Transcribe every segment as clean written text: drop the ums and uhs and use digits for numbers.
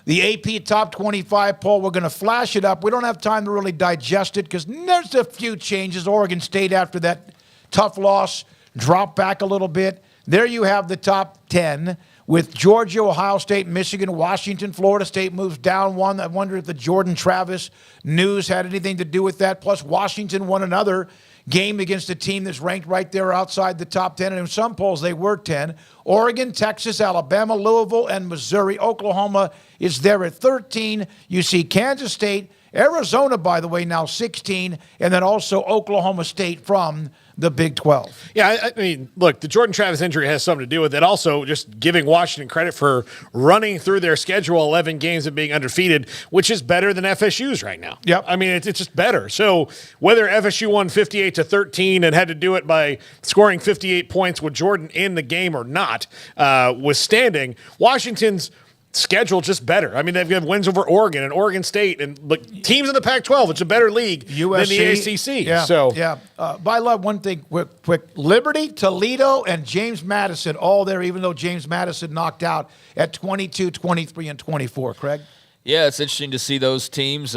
the AP Top 25 poll. We're going to flash it up. We don't have time to really digest it because there's a few changes. Oregon State, after that tough loss, dropped back a little bit. There you have the top 10 with Georgia, Ohio State, Michigan, Washington, Florida State moves down one. I wonder if the Jordan Travis news had anything to do with that. Plus, Washington won another game against a team that's ranked right there outside the top 10. And in some polls, they were 10. Oregon, Texas, Alabama, Louisville, and Missouri. Oklahoma is there at 13. You see Kansas State, Arizona, by the way, now 16, and then also Oklahoma State from the Big 12. Yeah, I mean, look, the Jordan Travis injury has something to do with it. Also, just giving Washington credit for running through their schedule 11 games and being undefeated, which is better than FSU's right now. Yep. I mean, it's just better. So whether FSU won 58-13 and had to do it by scoring 58 points with Jordan in the game or not, withstanding, Washington's schedule just better. I mean, they've got wins over Oregon and Oregon State and teams in the Pac-12. It's a better league USC, than the ACC. Yeah, so yeah. By love, one thing quick. Liberty, Toledo, and James Madison all there, even though James Madison knocked out at 22, 23, and 24. Craig? Yeah, it's interesting to see those teams.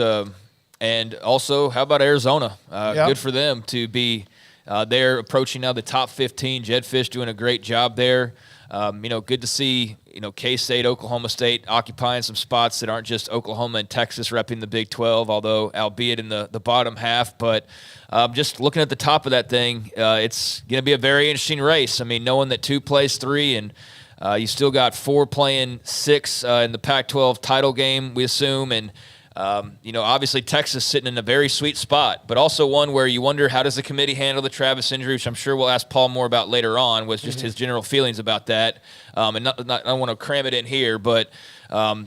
And also, how about Arizona? Yep. Good for them to be they're approaching now the top 15. Jed Fish doing a great job there. Good to see, K-State, Oklahoma State occupying some spots that aren't just Oklahoma and Texas repping the Big 12, although albeit in the bottom half. But just looking at the top of that thing, it's going to be a very interesting race. I mean, knowing that 2 plays 3 and you still got 4 playing 6 in the Pac-12 title game, we assume, and obviously Texas sitting in a very sweet spot, but also one where you wonder how does the committee handle the Travis injury, which I'm sure we'll ask Paul more about later on, was just his general feelings about that. And I don't want to cram it in here, but how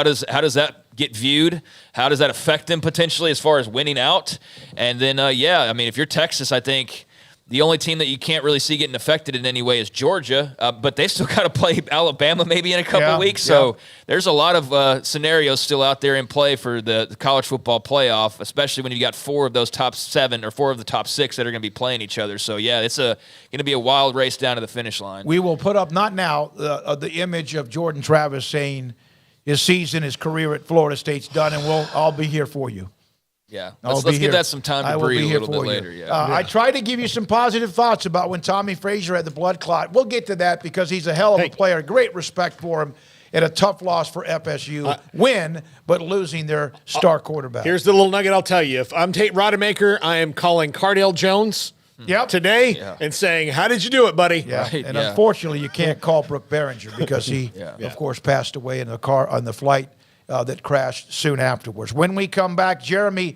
does that get viewed? How does that affect them potentially as far as winning out? And then, if you're Texas, I think the only team that you can't really see getting affected in any way is Georgia, but they still got to play Alabama maybe in a couple weeks. So there's a lot of scenarios still out there in play for the college football playoff, especially when you got 4 of those top 7 or 4 of the top 6 that are going to be playing each other. So, it's going to be a wild race down to the finish line. We will put up, not now, the image of Jordan Travis saying his season, his career at Florida State's done, and I'll be here for you. Yeah, let's give that some time to breathe a little bit later. I try to give you some positive thoughts about when Tommy Frazier had the blood clot. We'll get to that because he's a hell of a player. Great respect for him. And a tough loss for FSU. Win, but losing their star quarterback. Here's the little nugget I'll tell you. If I'm Tate Rodemaker, I am calling Cardale Jones today and saying, how did you do it, buddy? Yeah, right, and unfortunately, you can't call Brooke Behringer because he, of course, passed away in the car on the flight that crashed soon afterwards. When we come back, Jeremy